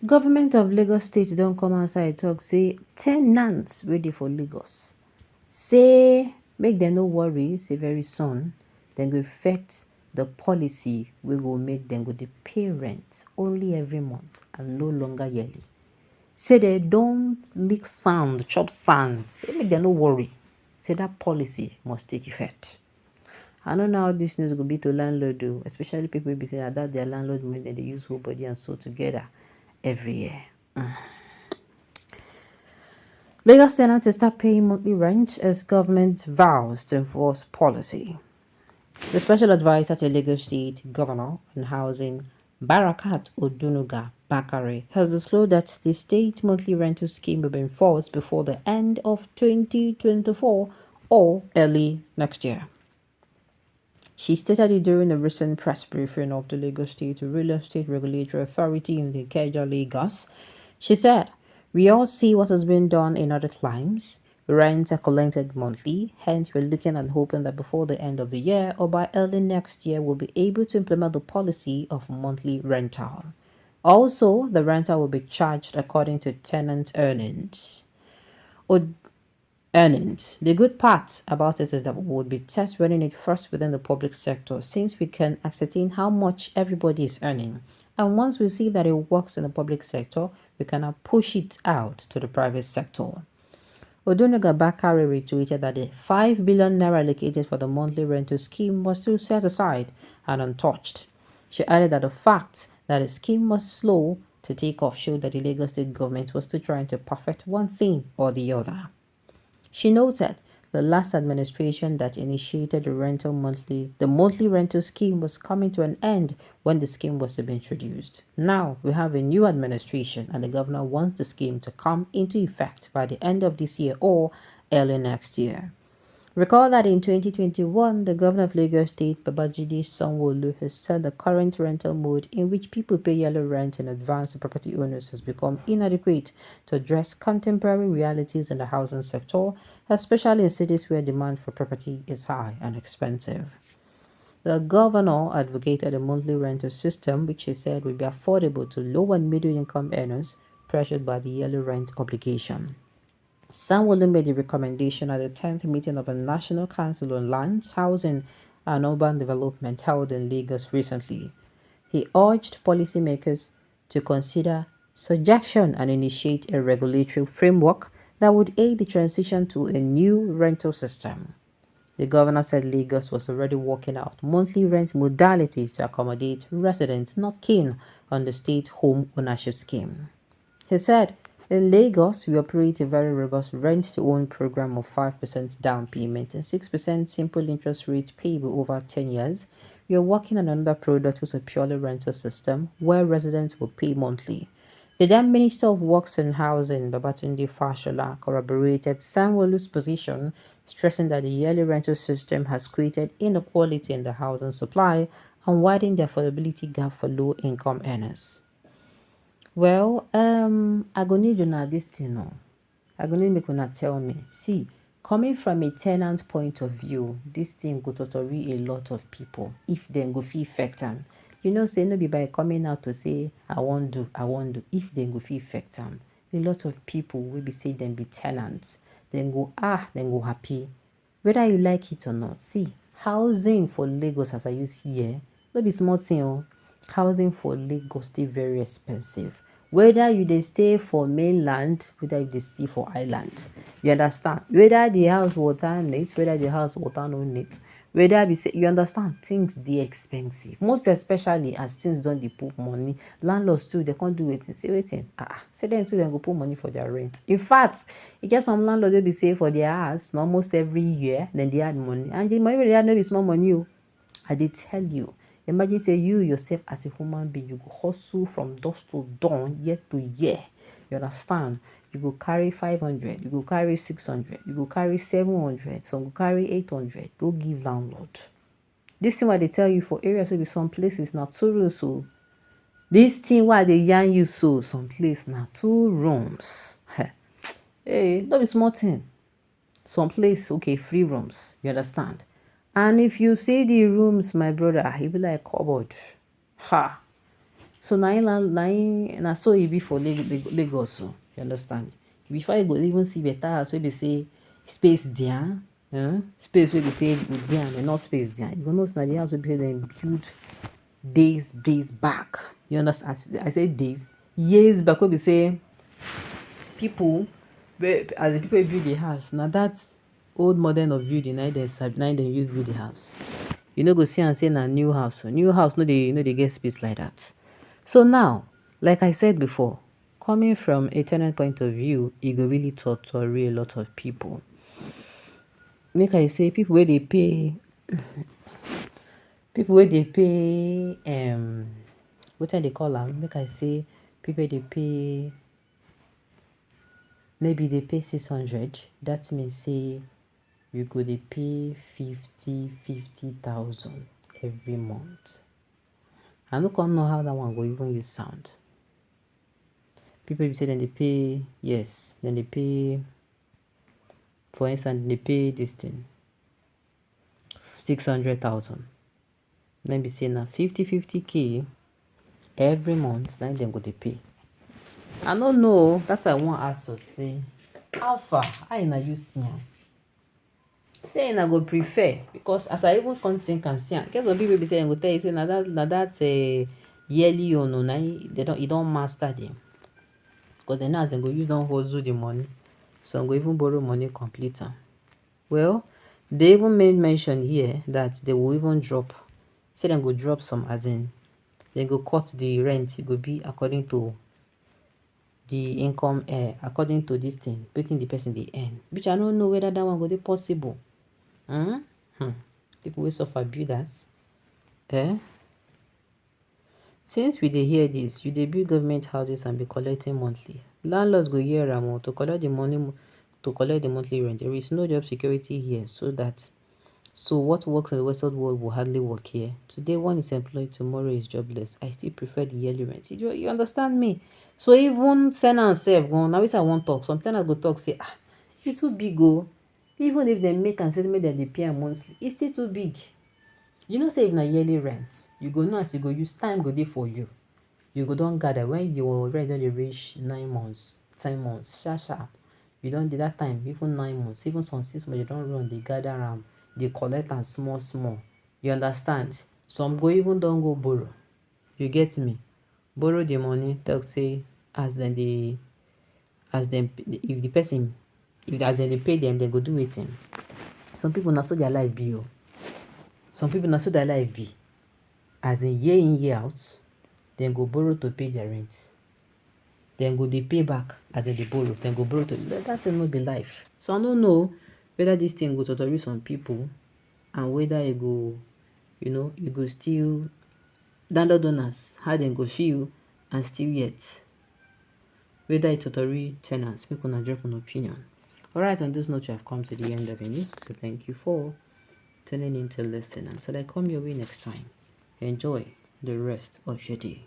Government of Lagos State don't come outside talk say tenants ready for Lagos. Say make them no worry, say very soon dem go effect the policy we go make them go dey pay rent only every month and no longer yearly. Say they don't leak sand, chop sand. Say make them no worry. Say that policy must take effect. I don't know how this news go be to landlord though, especially people will be saying that their landlord money they use whole body and soul together every year. Lagos tenants start paying monthly rent as government vows to enforce policy. The special advisor to Lagos State Governor on Housing, Barakat Odunuga Bakare, has disclosed that the state monthly rental scheme will be enforced before the end of 2024 or early next year. She stated it during a recent press briefing of the Lagos State Real Estate Regulatory Authority in Ikeja, Lagos. She said, "We all see what has been done in other climes. Rents are collected monthly, hence we're looking and hoping that before the end of the year or by early next year we'll be able to implement the policy of monthly rental. Also, the renter will be charged according to tenant earnings. The good part about it is that we would be test running it first within the public sector since we can ascertain how much everybody is earning. And once we see that it works in the public sector, we can now push it out to the private sector." Odunuga Bakare retweeted that the 5 billion naira allocated for the monthly rental scheme was still set aside and untouched. She added that the fact that the scheme was slow to take off showed that the Lagos state government was still trying to perfect one thing or the other. She noted the last administration that initiated the monthly rental scheme was coming to an end when the scheme was to be introduced. Now we have a new administration and the governor wants the scheme to come into effect by the end of this year or early next year. Recall that in 2021, the governor of Lagos State, Babajide Sanwo-Olu, has said the current rental mode in which people pay yearly rent in advance to property owners has become inadequate to address contemporary realities in the housing sector, especially in cities where demand for property is high and expensive. The governor advocated a monthly rental system which he said would be affordable to low and middle income earners pressured by the yearly rent obligation. Sanwo-Olu made the recommendation at the 10th meeting of the National Council on Lands, Housing and Urban Development held in Lagos recently. He urged policymakers to consider suggestion and initiate a regulatory framework that would aid the transition to a new rental system. The governor said Lagos was already working out monthly rent modalities to accommodate residents not keen on the state home ownership scheme. He said, "In Lagos, we operate a very robust rent-to-own program of 5% down payment and 6% simple interest rate payable over 10 years. We are working on another product which is a purely rental system where residents will pay monthly." The then Minister of Works and Housing, Babatunde Fashola, corroborated Sanwo-Olu's position, stressing that the yearly rental system has created inequality in the housing supply and widened the affordability gap for low-income earners. Well, I go need una this thing now. I go need make una tell me. See, coming from a tenant point of view, this thing go totori a lot of people if dem go fit affect am. You know, say no be by coming out to say I wan do. If dem go fit affect am, a lot of people will be say dem be tenants. Dem go happy, whether you like it or not. See, housing for Lagos as I use here, no be small thing oh. Housing for Lagos dey very expensive. Whether you dey stay for mainland, whether you dey stay for island, you understand? Whether the house water neat, whether the house water no neat, whether be say you understand, things dey expensive. Most especially as things don dey put money, landlords too, they can't do wetin. Say wetin? Say them too, dem go put money for their rent. In fact, e get some landlord wey be say for their house, almost every year, then they add money, and the money wey they add no be small money oh. I did tell you. Imagine say you yourself as a human being, you go hustle from dusk to dawn, year to year. You understand? You go carry 500, you go carry 600, you go carry 700, some go carry 800, go give landlord. This thing what they tell you for areas will be some places now 2 rooms. So this thing why they yarn you so some place now 2 rooms. Hey, don't be small thing. Some place, okay, 3 rooms. You understand? And if you see the rooms, my brother, it be like cupboard. Ha! So na so e be for Lagos. So you understand? Before you go even see better house wey be say space there, space wey be say there and not space there. You go know say na the house wey be say dem build days back. You understand? I say days, years back wey be say people as the people build the house, na that old model of building na dem use build the house. You no go see am say na new house. New house no dey get space like that. So now, like I said before, coming from a tenant point of view, e go really totori a lot of people. Make I say people wey dey pay wetin dey call am, make I say people wey dey pay, maybe dey pay 600. That means say you go dey pay 50,000 every month. I no come know how that one go even use sound. People be say dem dey pay, yes, dem dey pay, for instance, dem dey pay this thing 600,000. Then be say na 50K every month na dem go dey pay. I no know. That's why I wan ask us say, how far? How una use see am? Say una go prefer, because as I even come think am, see am, get some people be say dem go tell you say na that yearly own na e don master them, because dem know as dem go use don hustle the money. Some go even borrow money complete am. Well, they even made mention here that they will even drop, say dem go drop some, as in dem go cut the rent. It go be according to the income, according to this thing, wetin the person dey earn, which I don't know whether that one go dey possible. People wey suffer build that. Since we dey hear this, you dey build government houses and be collecting monthly. Landlords go hear am to collect the money, to collect the monthly rent. There is no job security here, so what works in the Western world will hardly work here. Today one is employed, tomorrow is jobless. I still prefer the yearly rent. You understand me? So even tenants sef go, now I wan talk. Some tenants go talk say, e too big o. Even if dem make am say make dem dey pay am monthly, e still too big. You know say if na yearly rent, you go know as you go use, time go dey for you. You go don gather when your rent don dey reach 9 months, 10 months, sharp. You don dey that time, even 9 months, even some 6 months, you don run, dey gather am, dey collect am small. You understand? Some go even don go borrow. You get me? Borrow the money, talk say as dem dey pay them, dem go do wetin. Some people na so their life be o. Some people na so their life be. As in year in, year out, dem go borrow to pay their rent. Dem go dey pay back as dem dey borrow. Dem go borrow to, that thing no be life. So I no know whether this thing go totori some people, and whether e go, e go still, landlord owners, how dem go feel, and still yet whether e totori tenants. Make una drop an opinion. Alright, on this note, we have come to the end of the news. So thank you for tuning in to listen. Until I come your way next time, enjoy the rest of your day.